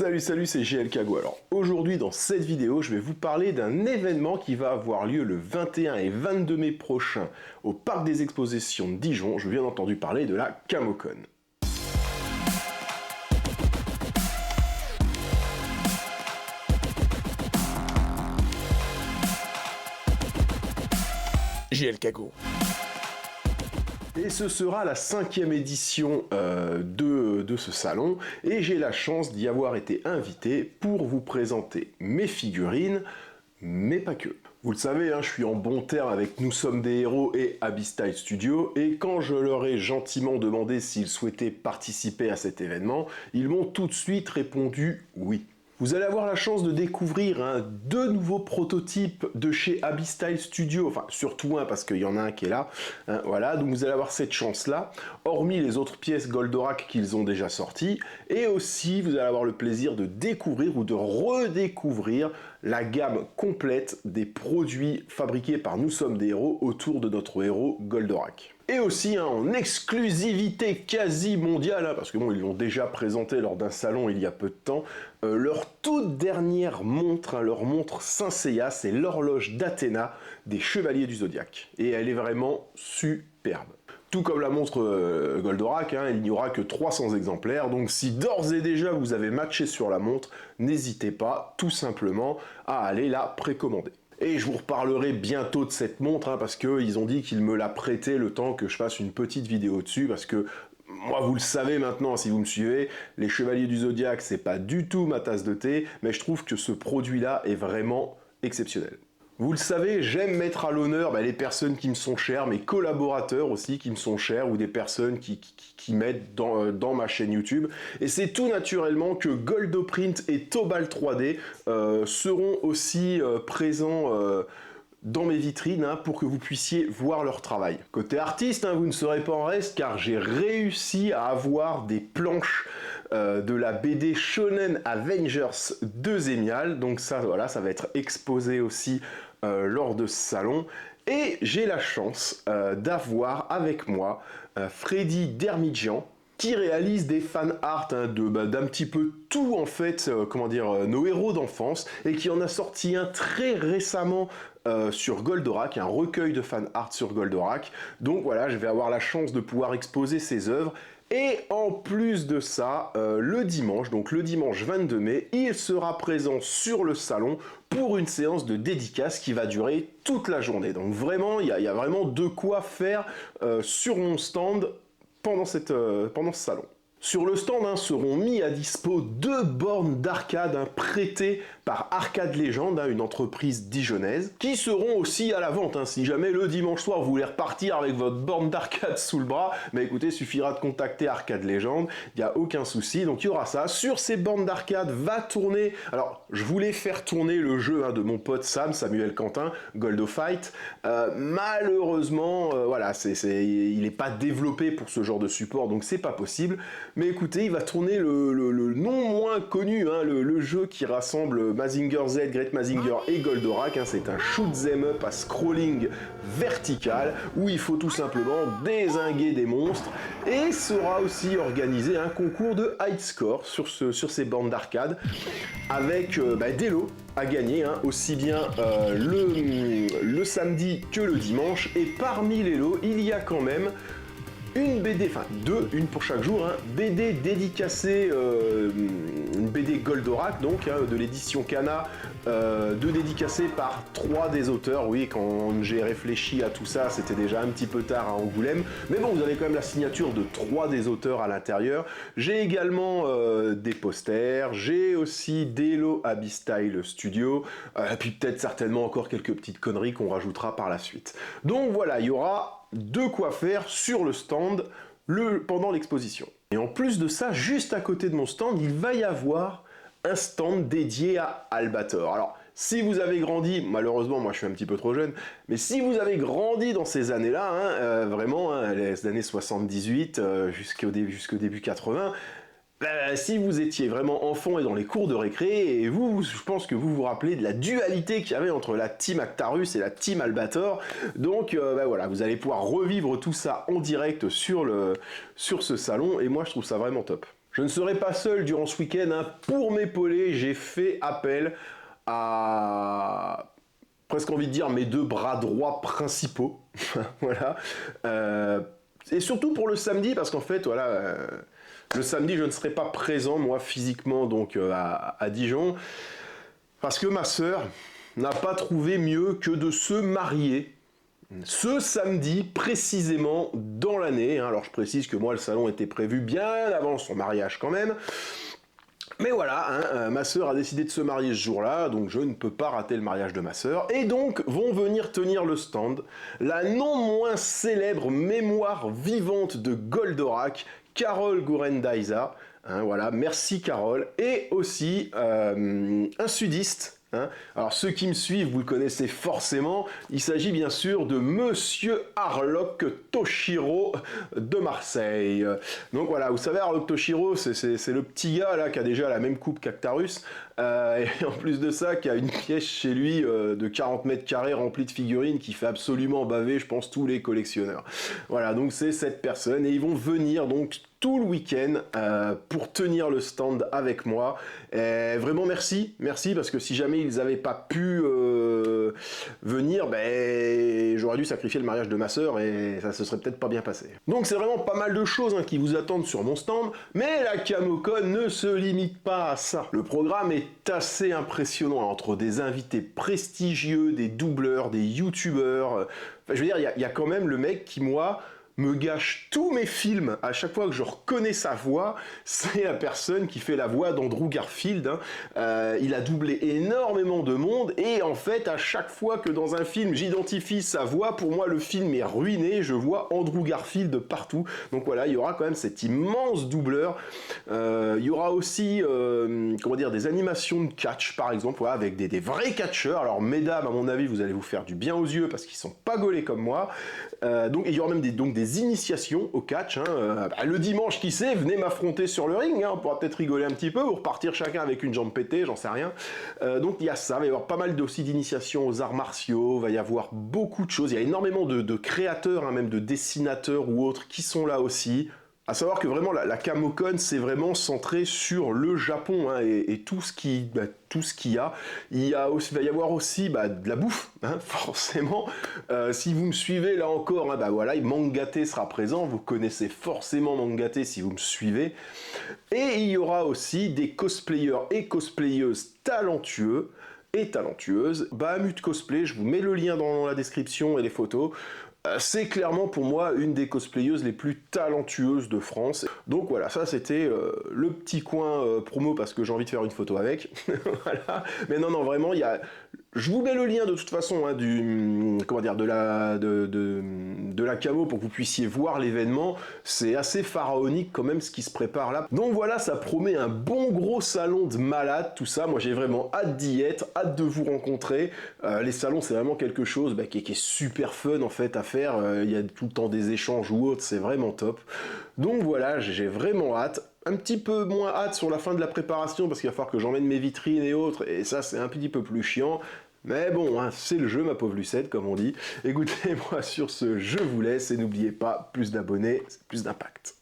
Salut, c'est GLKago. Alors aujourd'hui dans cette vidéo, je vais vous parler d'un événement qui va avoir lieu le 21 et 22 mai prochain au Parc des Expositions de Dijon. Je viens d'entendre parler de la Camocon. GLKago. Et ce sera la 5e édition de ce salon, et j'ai la chance d'y avoir été invité pour vous présenter mes figurines, mais pas que. Vous le savez, je suis en bon terme avec Nous Sommes des Héros et Abyss-Style Studio, et quand je leur ai gentiment demandé s'ils souhaitaient participer à cet événement, ils m'ont tout de suite répondu oui. Vous allez avoir la chance de découvrir deux nouveaux prototypes de chez Abyss-Style Studio, enfin surtout un parce qu'il y en a un qui est là, voilà, donc vous allez avoir cette chance-là, hormis les autres pièces Goldorak qu'ils ont déjà sorties, et aussi vous allez avoir le plaisir de découvrir ou de redécouvrir la gamme complète des produits fabriqués par Nous Sommes des Héros autour de notre héros Goldorak. Et aussi en exclusivité quasi mondiale, parce que bon, ils l'ont déjà présenté lors d'un salon il y a peu de temps, leur toute dernière montre, leur montre Saint Seiya, c'est l'horloge d'Athéna des Chevaliers du Zodiaque. Et elle est vraiment superbe. Tout comme la montre Goldorak, il n'y aura que 300 exemplaires, donc si d'ores et déjà vous avez matché sur la montre, n'hésitez pas tout simplement à aller la précommander. Et je vous reparlerai bientôt de cette montre, parce qu'ils ont dit qu'ils me la prêtaient le temps que je fasse une petite vidéo dessus, parce que moi, vous le savez maintenant, si vous me suivez, les Chevaliers du Zodiaque, c'est pas du tout ma tasse de thé, mais je trouve que ce produit-là est vraiment exceptionnel. Vous le savez, j'aime mettre à l'honneur les personnes qui me sont chères, mes collaborateurs aussi qui me sont chers, ou des personnes qui m'aident dans ma chaîne YouTube. Et c'est tout naturellement que Goldoprint et Tobal 3D seront aussi présents dans mes vitrines pour que vous puissiez voir leur travail. Côté artiste, vous ne serez pas en reste car j'ai réussi à avoir des planches de la BD Shonen Avengers de Zemial, donc ça voilà, ça va être exposé aussi lors de ce salon. Et j'ai la chance d'avoir avec moi Freddy Dermidjian, qui réalise des fan art d'un petit peu tout en fait, nos héros d'enfance, et qui en a sorti un très récemment sur Goldorak, un recueil de fan art sur Goldorak. Donc voilà, je vais avoir la chance de pouvoir exposer ses œuvres. Et en plus de ça, le dimanche 22 mai, il sera présent sur le salon pour une séance de dédicace qui va durer toute la journée. Donc vraiment, il y a vraiment de quoi faire sur mon stand pendant ce salon. Sur le stand seront mis à dispo 2 bornes d'arcade prêtées par Arcade Légende, une entreprise dijonnaise, qui seront aussi à la vente. Si jamais le dimanche soir vous voulez repartir avec votre borne d'arcade sous le bras, écoutez, il suffira de contacter Arcade Légende, il n'y a aucun souci, donc il y aura ça. Sur ces bornes d'arcade va tourner, alors je voulais faire tourner le jeu de mon pote Samuel Quentin, Goldo Fight, malheureusement, voilà, il n'est pas développé pour ce genre de support, donc c'est pas possible. Mais écoutez, il va tourner le non moins connu, le jeu qui rassemble Mazinger Z, Great Mazinger et Goldorak. C'est un shoot 'em up à scrolling vertical où il faut tout simplement dézinguer des monstres. Et sera aussi organisé un concours de high score sur ces bornes d'arcade avec des lots à gagner, aussi bien le samedi que le dimanche. Et parmi les lots, il y a quand même une BD, une pour chaque jour, BD dédicacée, une BD Goldorak, donc de l'édition Kana, 2 dédicacées par 3 des auteurs. Oui, quand j'ai réfléchi à tout ça, c'était déjà un petit peu tard à Angoulême, mais bon, vous avez quand même la signature de 3 des auteurs à l'intérieur. J'ai également des posters, j'ai aussi des lots Abyss-Style Studio, et puis peut-être certainement encore quelques petites conneries qu'on rajoutera par la suite. Donc voilà, il y aura de quoi faire sur le stand pendant l'exposition. Et en plus de ça, juste à côté de mon stand, il va y avoir un stand dédié à Albator. Alors, si vous avez grandi, malheureusement, moi je suis un petit peu trop jeune, mais si vous avez grandi dans ces années-là, vraiment, les années 78 jusqu'au début 80, si vous étiez vraiment enfant et dans les cours de récré, et je pense que vous vous rappelez de la dualité qu'il y avait entre la team Actarus et la team Albator, donc voilà, vous allez pouvoir revivre tout ça en direct sur ce salon, et moi je trouve ça vraiment top. Je ne serai pas seul durant ce week-end, hein. Pour m'épauler, j'ai fait appel à presque envie de dire mes deux bras droits principaux. Voilà. Et surtout pour le samedi, parce qu'en fait, voilà, le samedi, je ne serai pas présent, moi, physiquement, donc à Dijon, parce que ma sœur n'a pas trouvé mieux que de se marier ce samedi, précisément dans l'année. Alors je précise que moi, le salon était prévu bien avant son mariage quand même. Mais voilà, hein, ma sœur a décidé de se marier ce jour-là, donc je ne peux pas rater le mariage de ma sœur. Et donc vont venir tenir le stand la non moins célèbre mémoire vivante de Goldorak, Carole Gourendaïsa. Hein, voilà, merci Carole. Et aussi un sudiste. Hein. Alors ceux qui me suivent, vous le connaissez forcément, il s'agit bien sûr de Monsieur Harlock Toshiro de Marseille. Donc voilà, vous savez, Harlock Toshiro, c'est le petit gars là qui a déjà la même coupe qu'Actarus, et en plus de ça, qui a une pièce chez lui de 40 mètres carrés remplie de figurines qui fait absolument baver, je pense, tous les collectionneurs. Voilà, donc c'est cette personne, et ils vont venir donc tout le week-end pour tenir le stand avec moi. Et vraiment merci parce que si jamais ils n'avaient pas pu venir, ben, j'aurais dû sacrifier le mariage de ma sœur et ça se serait peut-être pas bien passé. Donc c'est vraiment pas mal de choses hein, qui vous attendent sur mon stand, mais la CamoCon ne se limite pas à ça. Le programme est assez impressionnant entre des invités prestigieux, des doubleurs, des youtubeurs. Enfin, je veux dire, il y a quand même le mec qui, moi, me gâche tous mes films. À chaque fois que je reconnais sa voix, c'est la personne qui fait la voix d'Andrew Garfield. Hein. Il a doublé énormément de monde et en fait, à chaque fois que dans un film, j'identifie sa voix, pour moi, le film est ruiné. Je vois Andrew Garfield partout. Donc voilà, il y aura quand même cet immense doubleur. Il y aura aussi, comment dire, des animations de catch, par exemple, voilà, avec des vrais catcheurs. Alors, mesdames, à mon avis, vous allez vous faire du bien aux yeux parce qu'ils sont pas gaulés comme moi. Donc, il y aura même des initiations au catch. Hein. Le dimanche, qui sait, venez m'affronter sur le ring. Hein. On pourra peut-être rigoler un petit peu ou repartir chacun avec une jambe pétée, j'en sais rien. Donc, il y a ça. Il va y avoir pas mal aussi d'initiations aux arts martiaux. Il va y avoir beaucoup de choses. Il y a énormément de créateurs, hein, même de dessinateurs ou autres, qui sont là aussi. À savoir que vraiment la CamoCon c'est vraiment centré sur le Japon hein, et tout ce qu'il y a. Il va y avoir aussi de la bouffe, hein, forcément. Si vous me suivez là encore, hein, voilà, Mangate sera présent. Vous connaissez forcément Mangate si vous me suivez. Et il y aura aussi des cosplayers et cosplayeuses talentueux et talentueuses. Bahamut Cosplay, je vous mets le lien dans la description et les photos. C'est clairement pour moi une des cosplayeuses les plus talentueuses de France. Donc voilà, ça c'était le petit coin promo parce que j'ai envie de faire une photo avec. Voilà. Mais non, vraiment, je vous mets le lien de toute façon hein, de la camo pour que vous puissiez voir l'événement. C'est assez pharaonique quand même ce qui se prépare là. Donc voilà, ça promet un bon gros salon de malade, tout ça. Moi j'ai vraiment hâte d'y être, hâte de vous rencontrer. Les salons c'est vraiment quelque chose qui est super fun en fait à faire. Il y a tout le temps des échanges ou autres, c'est vraiment top. Donc voilà, j'ai vraiment hâte. Un petit peu moins hâte sur la fin de la préparation parce qu'il va falloir que j'emmène mes vitrines et autres, et ça c'est un petit peu plus chiant. Mais bon, hein, c'est le jeu, ma pauvre Lucette, comme on dit. Écoutez, moi sur ce, je vous laisse et n'oubliez pas, plus d'abonnés, c'est plus d'impact.